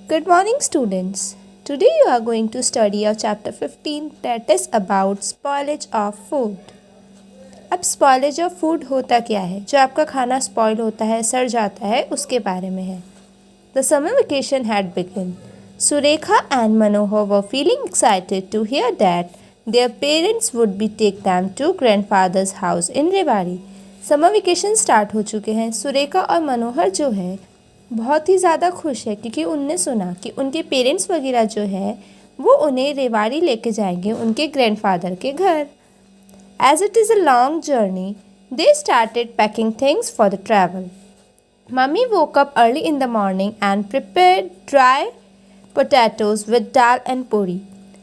Good morning, students. Today you are going to study our chapter 15 that is about spoilage of food. अब spoilage of food होता क्या है? जो आपका खाना spoil होता है, सड़ जाता है, उसके बारे में है. The summer vacation had begun. Surekha and Manohar were feeling excited to hear that their parents would be take them to grandfather's house in Rewari. Summer vacation start हो चुके हैं. सुरेखा और मनोहर जो है बहुत ही ज़्यादा खुश है क्योंकि उनने सुना कि उनके पेरेंट्स वगैरह जो है वो उन्हें रेवाड़ी लेके जाएंगे उनके ग्रैंडफादर के घर. As it is a long journey they started packing things for the travel. Mummy woke up early in the morning and prepared dry potatoes with dal and puri.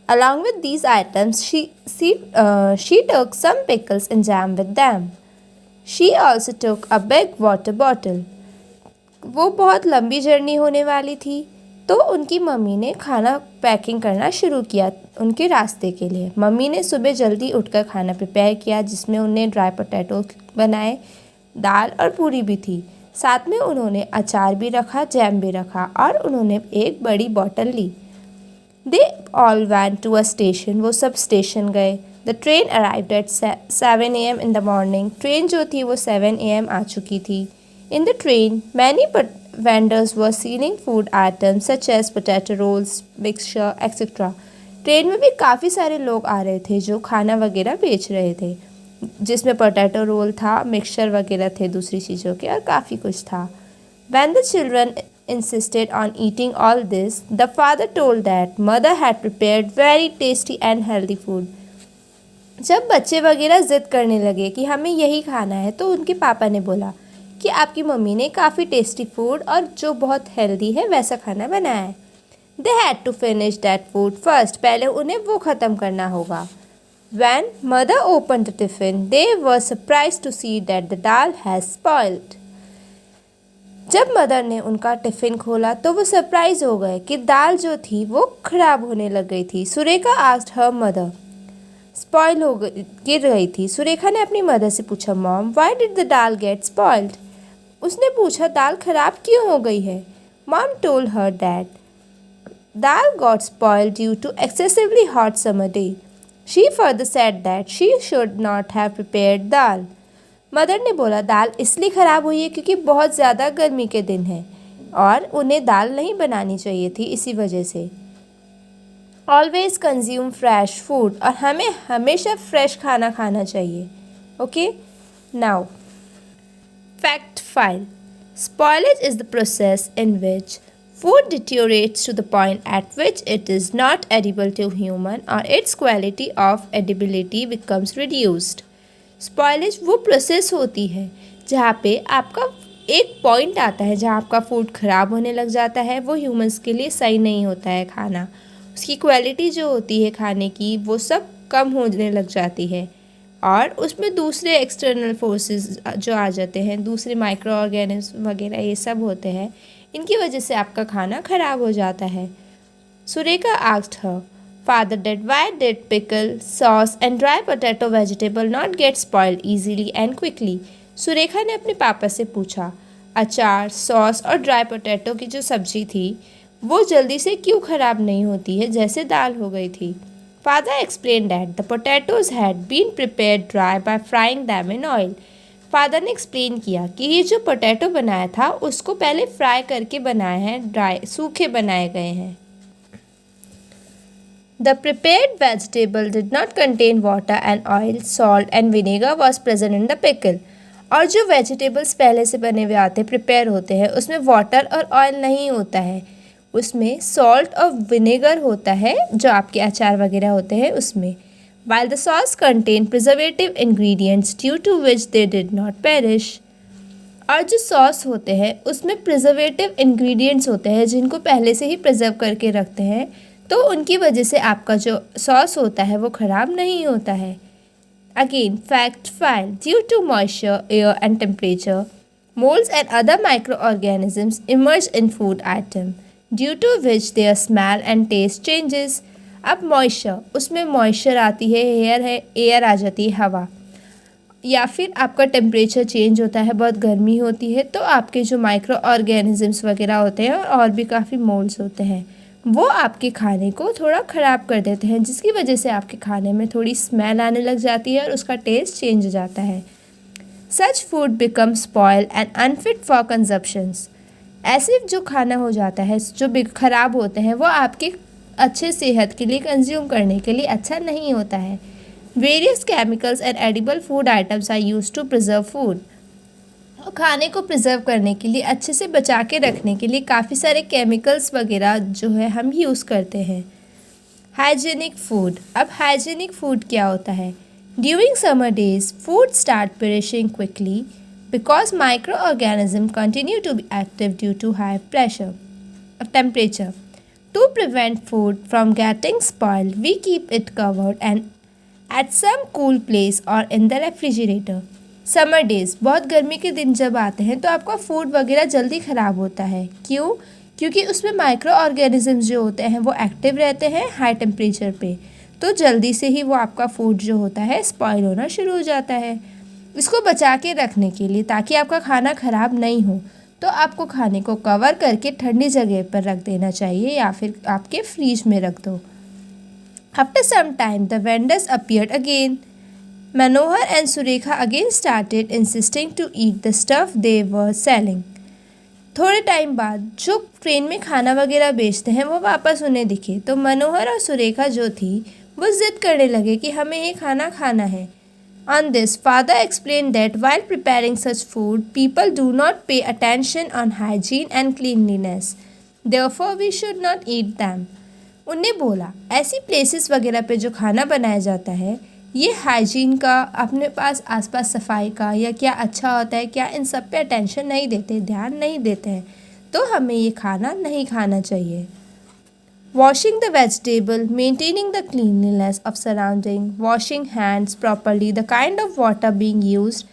Along with these items, she took some pickles and jam with them. She also took a big water bottle. वो बहुत लंबी journey होने वाली थी तो उनकी mummy ने खाना पैकिंग करना शुरू किया उनके रास्ते के लिए. मम्मी ने सुबह जल्दी उठकर खाना प्रिपेयर किया जिसमें उन्हें ड्राई पोटैटो बनाए, दाल और पूरी भी थी. साथ में उन्होंने अचार भी रखा, जैम भी रखा और उन्होंने एक बड़ी बॉटल ली. They all went to a station. वो सब स्टेशन गए. The train arrived at 7 AM in the morning. Train जो थी वो 7 AM आ चुकी थी. In the train, many vendors were selling food items such as potato rolls, mixture, etc. Train में भी काफ़ी सारे लोग आ रहे थे जो खाना वगैरह बेच रहे थे जिसमें पोटैटो रोल था, मिक्सचर वगैरह थे दूसरी चीज़ों के और काफ़ी कुछ था. When the children insisted on eating all this, the father told that mother had prepared very tasty and healthy food. जब बच्चे वगैरह ज़िद करने लगे कि हमें यही खाना है तो उनके पापा ने बोला कि आपकी मम्मी ने काफ़ी टेस्टी फूड और जो बहुत हेल्दी है वैसा खाना बनाया है. They had to finish that food first. पहले उन्हें वो ख़त्म करना होगा. When mother open the tiffin they were surprise to see that the dal has spoiled. जब मदर ने उनका टिफ़िन खोला तो वो सरप्राइज हो गए कि दाल जो थी वो ख़राब होने लग गई थी. Surekha asked her mother. Spoil हो गई, गिर गई थी. सुरेखा ने अपनी मदर से पूछा, mom why did the dal get spoiled. उसने पूछा दाल खराब क्यों हो गई है. Mom told her that dal got spoiled due to excessively hot summer day. She further said that she should not have prepared dal. Mother ने बोला दाल इसलिए ख़राब हुई है क्योंकि बहुत ज़्यादा गर्मी के दिन है और उन्हें दाल नहीं बनानी चाहिए थी इसी वजह से. Always consume fresh food. और हमें हमेशा फ्रेश खाना खाना चाहिए. Okay now Fact file. Spoilage is the process in which food deteriorates to the point at which it is not edible to human or its quality of edibility becomes reduced. Spoilage वो process होती है जहाँ पे आपका एक point आता है जहाँ आपका फूड ख़राब होने लग जाता है. वो ह्यूमंस के लिए सही नहीं होता है खाना. उसकी क्वालिटी जो होती है खाने की वो सब कम होने लग जाती है और उसमें दूसरे एक्सटर्नल फोर्सेस जो आ जाते हैं, दूसरे माइक्रो ऑर्गेनिज्म वगैरह ये सब होते हैं. इनकी वजह से आपका खाना ख़राब हो जाता है. Surekha asked her father that why did pickle, sauce and dry potato vegetable not gate spoiled easily and quickly. Surekha ने अपने पापा से पूछा अचार, सॉस और ड्राई पोटैटो की जो सब्ज़ी थी वो जल्दी से क्यों ख़राब नहीं होती है जैसे दाल हो गई थी. Father explained that the potatoes had been prepared dry by frying them in oil. Father ने explain किया कि ये जो पोटैटो बनाया था उसको पहले फ्राई करके बनाए हैं, ड्राई सूखे बनाए गए हैं. The prepared vegetable did not contain water and oil, salt and vinegar was present in the pickle. और जो वेजिटेबल्स पहले से बने हुए आते प्रिपेयर होते हैं उसमें वाटर और ऑयल नहीं होता है. उसमें सॉल्ट और विनेगर होता है जो आपके अचार वगैरह होते हैं उसमें. While the sauce contained preservative ingredients due to which they did not perish. और जो सॉस होते हैं उसमें प्रिजर्वेटिव इंग्रेडिएंट्स होते हैं जिनको पहले से ही प्रिजर्व करके रखते हैं तो उनकी वजह से आपका जो सॉस होता है वो ख़राब नहीं होता है. Again, fact file. Due to moisture, air and temperature, molds and other microorganisms emerge in food item. Due to which their smell and taste changes. अब मॉइस्चर, उसमें मॉइस्चर आती है, एयर आ जाती है हवा. या फिर आपका टेम्परेचर चेंज होता है, बहुत गर्मी होती है, तो आपके जो माइक्रो ऑर्गेनिजम्स वगैरह होते हैं और भी काफ़ी मोल्ड्स होते हैं वो आपके खाने को थोड़ा ख़राब कर देते हैं, जिसकी वजह से आपके खाने में थोड़ी स्मेल आने लग जाती है और उसका टेस्ट चेंज हो जाता है। सच food become spoil and unfit for consumptions. ऐसे जो खाना हो जाता है जो ख़राब होते हैं वो आपके अच्छे सेहत के लिए कंज्यूम करने के लिए अच्छा नहीं होता है। Various chemicals and edible food items are use to preserve food. और खाने को प्रिजर्व करने के लिए, अच्छे से बचा के रखने के लिए काफ़ी सारे केमिकल्स वगैरह जो है हम यूज़ करते हैं। Hygienic food. अब हाइजीनिक फूड क्या होता है? During summer days food start perishing quickly because micro organism continue to be active due to high pressure temperature. To prevent food from getting spoiled, we keep it covered and at some cool place or in the refrigerator. Summer days, बहुत गर्मी के दिन जब आते हैं तो आपका food वगैरह जल्दी ख़राब होता है। क्यों? क्योंकि उसमें माइक्रो ऑर्गेनिजम्स जो होते हैं वो एक्टिव रहते हैं हाई टेम्परेचर पे, तो जल्दी से ही वो आपका फूड जो होता है स्पॉइल होना शुरू हो जाता है। इसको बचा के रखने के लिए, ताकि आपका खाना ख़राब नहीं हो, तो आपको खाने को कवर करके ठंडी जगह पर रख देना चाहिए या फिर आपके फ्रीज में रख दो। After some time the vendors appeared again. Manohar and Surekha again started insisting to eat the stuff they were selling. थोड़े टाइम बाद जो ट्रेन में खाना वगैरह बेचते हैं वो वापस उन्हें दिखे, तो मनोहर और सुरेखा जो थी वो ज़िद करने लगे कि हमें ये खाना खाना है। On this, father explained that while preparing such food, people do not pay attention on hygiene and cleanliness. Therefore, we should not eat them. उन्हें बोला, ऐसी प्लेसेस वगैरह पे जो खाना बनाया जाता है ये हाइजीन का, अपने पास आसपास सफाई का या क्या अच्छा होता है क्या, इन सब पे अटेंशन नहीं देते, ध्यान नहीं देते हैं, तो हमें ये खाना नहीं खाना चाहिए। Washing the vegetable, maintaining the cleanliness of surrounding, washing hands properly, the kind of water being used,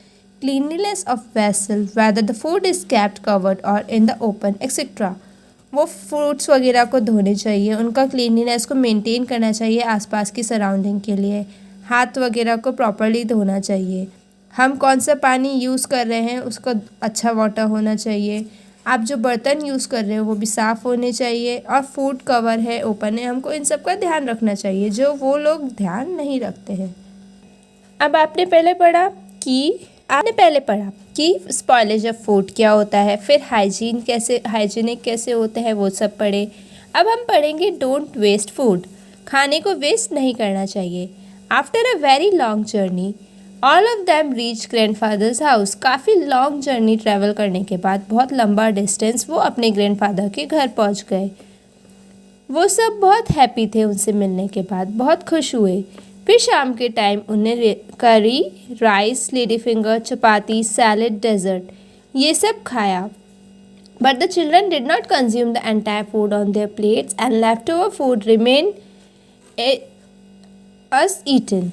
cleanliness of vessel, whether the food is kept covered or in the open, etc. वो fruits वगैरह को धोने चाहिए, उनका cleanliness को maintain करना चाहिए आसपास की सराउंडिंग के लिए, हाथ वगैरह को प्रॉपर्ली धोना चाहिए, हम कौन सा पानी यूज़ कर रहे हैं उसका अच्छा वाटर होना चाहिए, आप जो बर्तन यूज़ कर रहे हो वो भी साफ़ होने चाहिए, और फूड कवर है, ओपन है, हमको इन सब का ध्यान रखना चाहिए जो वो लोग ध्यान नहीं रखते हैं। अब आपने पहले पढ़ा कि स्पॉइलेज ऑफ फूड क्या होता है, फिर हाइजीनिक कैसे होते हैं वो सब पढ़े। अब हम पढ़ेंगे डोंट वेस्ट फूड। खाने को वेस्ट नहीं करना चाहिए। After a very long journey all of them reach grandfathers house. काफ़ी लॉन्ग जर्नी ट्रैवल करने के बाद, बहुत लंबा डिस्टेंस, वो अपने ग्रैंडफादर के घर पहुंच गए। वो सब बहुत हैप्पी थे उनसे मिलने के बाद, बहुत खुश हुए। फिर शाम के टाइम उन्हें curry, rice, lady finger, chapati, salad, dessert ये सब खाया। But the children did not consume the entire food on their plates and left over food remain as eaten.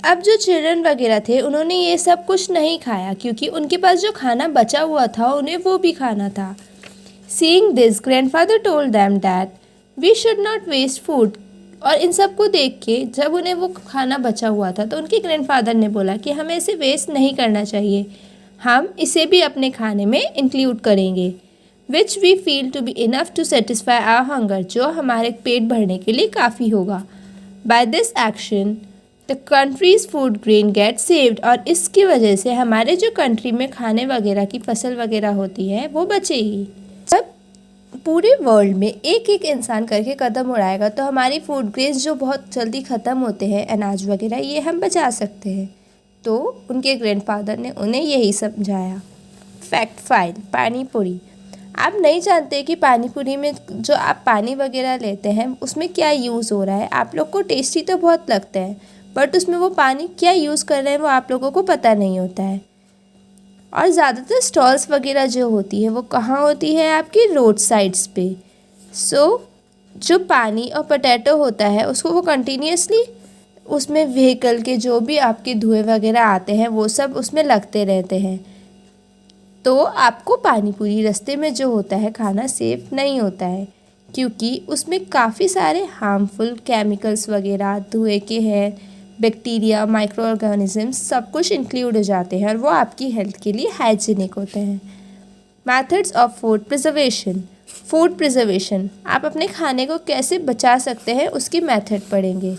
अब जो चिल्ड्रन वगैरह थे उन्होंने ये सब कुछ नहीं खाया, क्योंकि उनके पास जो खाना बचा हुआ था उन्हें वो भी खाना था। Seeing this grandfather told them that we should not waste food. और इन सब को देख के जब उन्हें वो खाना बचा हुआ था तो उनके ग्रैंडफादर ने बोला कि हमें इसे वेस्ट नहीं करना चाहिए, हम इसे भी अपने खाने में इंक्लूड करेंगे। Which we feel to be enough to satisfy our hunger, जो हमारे पेट भरने के लिए काफ़ी होगा। By this action the country's food grain get saved. और इसकी वजह से हमारे जो कंट्री में खाने वगैरह की फसल वगैरह होती है वो बचेगी। जब पूरे वर्ल्ड में एक एक इंसान करके कदम उड़ाएगा तो हमारी फूड ग्रेन्स जो बहुत जल्दी ख़त्म होते हैं, अनाज वगैरह, ये हम बचा सकते हैं। तो उनके ग्रैंडफादर ने उन्हें यही समझाया। फैक्ट फाइल, पानी पूरी। आप नहीं जानते कि पानी पूरी में जो आप पानी वगैरह लेते हैं उसमें क्या यूज़ हो रहा है। आप लोग को टेस्टी तो बहुत लगता है, बट उसमें वो पानी क्या यूज़ कर रहे हैं वो आप लोगों को पता नहीं होता है। और ज़्यादातर स्टॉल्स वगैरह जो होती है वो कहाँ होती है? आपकी रोड साइड्स पे। जो पानी और पोटैटो होता है उसको वो कंटिन्यूसली उसमें व्हीकल के जो भी आपके धुएँ वगैरह आते हैं वो सब उसमें लगते रहते हैं। तो आपको पानी पूरी रास्ते में जो होता है खाना सेफ़ नहीं होता है, क्योंकि उसमें काफ़ी सारे हार्मफुल केमिकल्स वगैरह धुएँ के हैं, बैक्टीरिया, माइक्रो ऑर्गेनिजम्स सब कुछ इंक्लूड हो जाते हैं और वो आपकी हेल्थ के लिए हाइजीनिक होते हैं। Methods of food preservation. Food preservation, आप अपने खाने को कैसे बचा सकते हैं उसकी मेथड पढ़ेंगे।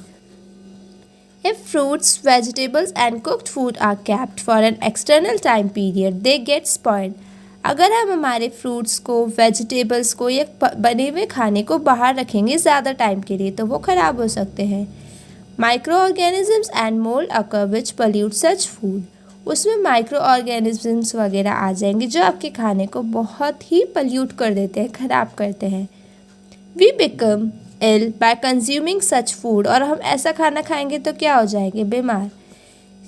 If fruits, vegetables and cooked food are kept for an external time period, they get spoiled. अगर हम हमारे फ्रूट्स को, वेजिटेबल्स को या बने हुए खाने को बाहर रखेंगे ज़्यादा टाइम के लिए तो वो ख़राब हो सकते हैं। Micro organisms and mould occur which pollute such food. उसमें माइक्रो ऑर्गेनिजम्स वगैरह आ जाएंगे जो आपके खाने को बहुत ही पल्यूट कर देते हैं, ख़राब करते हैं। We become ill by consuming such food, और हम ऐसा खाना खाएंगे तो क्या हो जाएंगे, बीमार।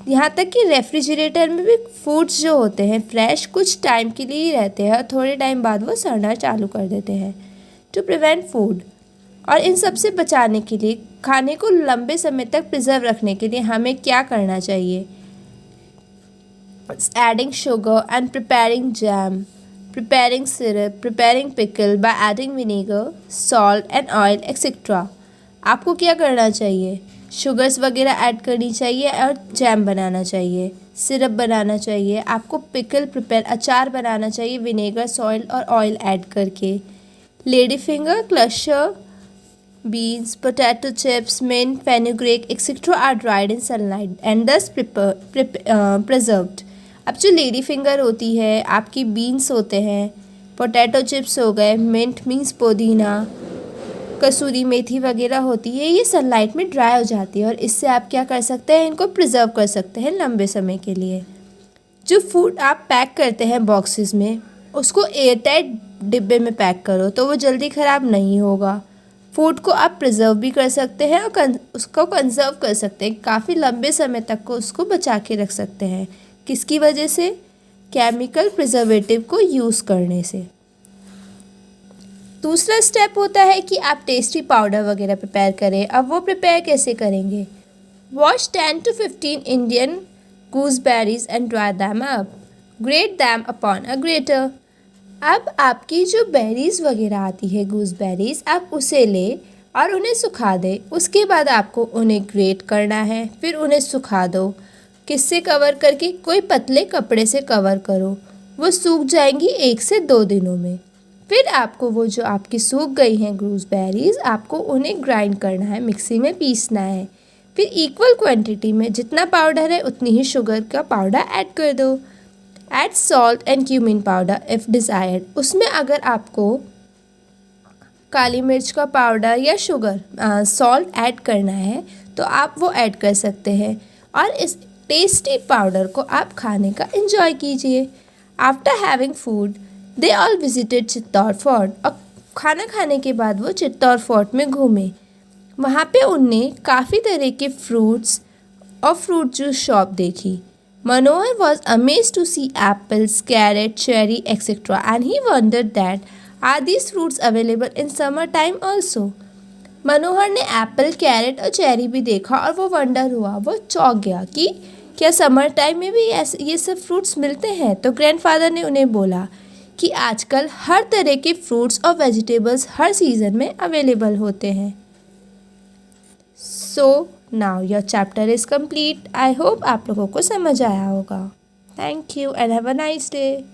यहाँ तक कि रेफ्रिजरेटर में भी फूड्स जो होते हैं फ्रेश कुछ टाइम के लिए ही रहते हैं और थोड़े टाइम बाद वो सड़ना चालू कर देते हैं। टू प्रिवेंट फूड, और इन सब से बचाने के लिए, खाने को लंबे समय तक प्रिजर्व रखने के लिए हमें क्या करना चाहिए। Adding sugar and preparing jam, preparing syrup, preparing pickle by adding vinegar, salt and oil etc. आपको क्या करना चाहिए, शुगर्स वगैरह ऐड करनी चाहिए और जैम बनाना चाहिए, सिरप बनाना चाहिए, आपको पिकल प्रिपेयर, अचार बनाना चाहिए विनेगर, सॉल्ट और ऑयल ऐड करके। लेडी फिंगर, क्लशर, beans, potato chips, mint, fenugreek etcetera are dried in sunlight and thus preserved. अब जो लेडी फिंगर होती है, आपकी बीन्स होते हैं, पोटैटो चिप्स हो गए, मिंट मीन्स पुदीना, कसूरी मेथी वगैरह होती है, ये सनलाइट में ड्राई हो जाती है और इससे आप क्या कर सकते हैं, इनको प्रिजर्व कर सकते हैं लंबे समय के लिए। जो फूड आप पैक करते हैं बॉक्सेस में, उसको एयरटाइट डिब्बे में पैक करो तो वो जल्दी ख़राब नहीं होगा। फूड को आप प्रिजर्व भी कर सकते हैं और उसको कंजर्व कर सकते हैं, काफ़ी लंबे समय तक को उसको बचा के रख सकते हैं। किसकी वजह से, केमिकल प्रिजर्वेटिव को यूज़ करने से। दूसरा स्टेप होता है कि आप टेस्टी पाउडर वगैरह प्रिपेयर करें। अब वो प्रिपेयर कैसे करेंगे। Wash 10 to 15 Indian गूसबेरीज and dry them up, great them upon a greater. अब आपकी जो बेरीज वगैरह आती है गूसबेरीज, आप उसे ले और उन्हें सुखा दे। उसके बाद आपको उन्हें ग्रेट करना है, फिर उन्हें सुखा दो। किससे कवर करके, कोई पतले कपड़े से कवर करो, वो सूख जाएंगी 1 से 2 दिनों में। फिर आपको वो जो आपकी सूख गई हैं गूसबेरीज, आपको उन्हें ग्राइंड करना है, मिक्सी में पीसना है। फिर इक्वल क्वांटिटी में जितना पाउडर है उतनी ही शुगर का पाउडर ऐड कर दो। Add salt and cumin powder if desired. उसमें अगर आपको काली मिर्च का पाउडर या शुगर सॉल्ट ऐड करना है तो आप वो ऐड कर सकते हैं और इस टेस्टी पाउडर को आप खाने का एंजॉय कीजिए। After having food they all visited Chittor fort. और खाना खाने के बाद वो चित्तौड़ फोर्ट में घूमे। वहाँ पे उनने काफ़ी तरह के फ्रूट्स और फ्रूट जूस शॉप देखी। Manohar was amazed to see apples, carrot, cherry etcetera and he wondered that are these fruits available in summer time also. Manohar ने एप्पल, कैरेट और चेरी भी देखा और वो वंडर हुआ, वो चौंक गया कि क्या समर टाइम में भी ऐसे ये सब फ्रूट्स मिलते हैं। तो ग्रैंडफादर ने उन्हें बोला कि आजकल हर तरह के फ्रूट्स और वेजिटेबल्स हर सीज़न में अवेलेबल होते हैं। So now your chapter is complete. I hope आप लोगों को समझ आया होगा। Thank you and have a nice day.